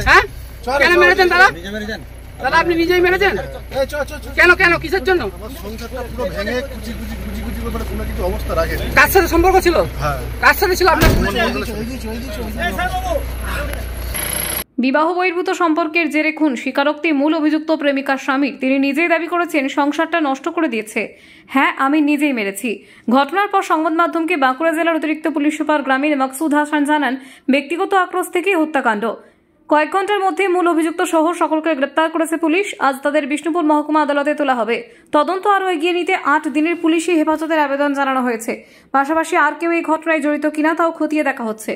হ্যাঁ কেন মেরেছেন দাদা? দাদা আপনি নিজেই মেরেছেন কেন? কেন কিসের জন্য? কার সাথে সম্পর্ক ছিল? কার সাথে ছিল আপনার? বিবাহ বহির্ভূত সম্পর্কের জেরে খুন স্বীকারোক্তি মূল অভিযুক্ত প্রেমিকার স্বামীর। তিনি নিজেই দাবি করেছেন সংসারটা নষ্ট করে দিয়েছে। হ্যাঁ, আমি নিজেই মেরেছি। ঘটনার পর সংবাদ মাধ্যমকে বাঁকুড়া জেলার অতিরিক্ত পুলিশ সুপার গ্রামীণ মাকসুদ হাসান জানান, ব্যক্তিগত আক্রোশ থেকেই হত্যাকাণ্ড। কয়েক ঘন্টার মধ্যে মূল অভিযুক্ত সহ সকলকে গ্রেপ্তার করেছে পুলিশ। আজ তাদের বিষ্ণুপুর মহকুমা আদালতে তোলা হবে। তদন্ত আরও এগিয়ে নিতে 8 দিনের পুলিশি হেফাজতের আবেদন জানানো হয়েছে। পাশাপাশি আর কেউ এই ঘটনায় জড়িত কিনা তাও খতিয়ে দেখা হচ্ছে।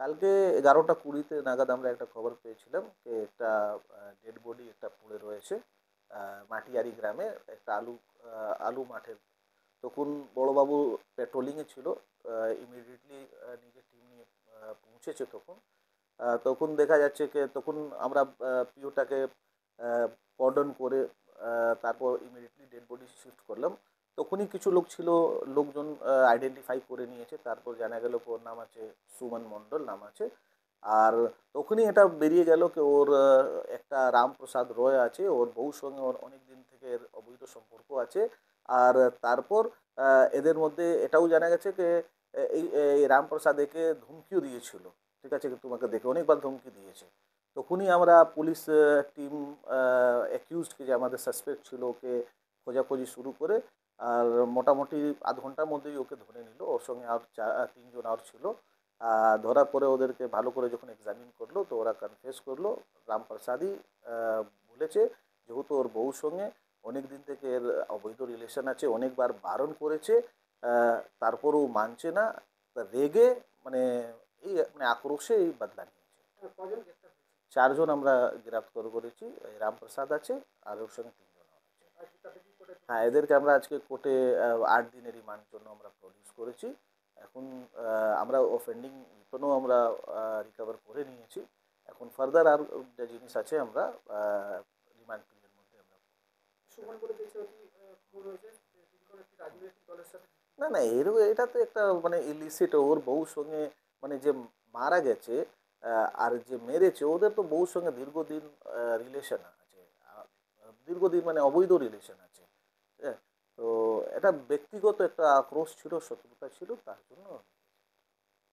কালকে 11:20 নাগাদ আমরা একটা খবর পেয়েছিলাম যে একটা ডেড বডি একটা পড়ে রয়েছে মাটিয়ারি গ্রামে একটা আলু মাঠের। তখন বড়বাবু পেট্রোলিংয়ে ছিল, ইমিডিয়েটলি নিজের টিম নিয়ে পৌঁছেছে। তখন দেখা যাচ্ছে যে তখন আমরা পিওটাকে কর্ডন করে তারপর ইমিডিয়েটলি ডেড বডি শিফট করলাম। তখনই কিছু লোকজন আইডেন্টিফাই করে নিয়েছে। তারপর জানা গেল ওর নাম আছে সুমন মণ্ডল নাম আছে। আর তখনই এটা বেরিয়ে গেল যে ওর একটা রামপ্রসাদ রয় আছে, ওর বউর সঙ্গে ওর অনেক দিন থেকে অবৈধ সম্পর্ক আছে। আর তারপর এদের মধ্যে এটাও জানা গেছে যে এই রামপ্রসাদ একে ধমকিও দিয়েছিল, ঠিক আছে, তোমাকে দেখে অনেকবার ধমকি দিয়েছে। তখনই আমরা পুলিশ টিম অ্যাকিউজডকে, যে আমাদের সাসপেক্ট ছিল, ওকে খোঁজাখুঁজি শুরু করে আর মোটামুটি আধ ঘন্টার মধ্যেই ওকে ধরে নিল। ওর সঙ্গে আর 3জন আর ছিল। ধরার পরে ওদেরকে ভালো করে যখন এক্সামিন করলো তো ওরা কনফেস করলো রামপ্রসাদই বলেছে, যেহেতু ওর বউর সঙ্গে অনেক দিন থেকে এর অবৈধ রিলেশন আছে, অনেকবার বারণ করেছে, তারপরেও মানছে না। রেগে মানে আক্রোশে এই বদলা নিয়েছে। 4জন আমরা গ্রেপ্তার করেছি। রামপ্রসাদ আছে আর ওর সঙ্গে 3জন আছে। হ্যাঁ, এদেরকে আমরা আজকে কোর্টে 8 দিনের রিমান্ড জন্য আমরা প্রডিউস করেছি। এখন আমরা অফেন্ডিং ওয়েপনও আমরা রিকভার করে নিয়েছি। এখন ফার্দার আর যে জিনিস আছে আমরা রিমান্ড পিরিয়ডের মধ্যে আমরা না না এটা তো একটা মানে ইলিসিট। ওর বউর সঙ্গে মানে যে মারা গেছে আর যে মেরেছে, ওদের তো বউর সঙ্গে দীর্ঘদিন রিলেশন আছে, দীর্ঘদিন মানে অবৈধ রিলেশন আছে। হ্যাঁ, তো এটা ব্যক্তিগত একটা আক্রোশ ছিল, শত্রুতা ছিল, তার জন্য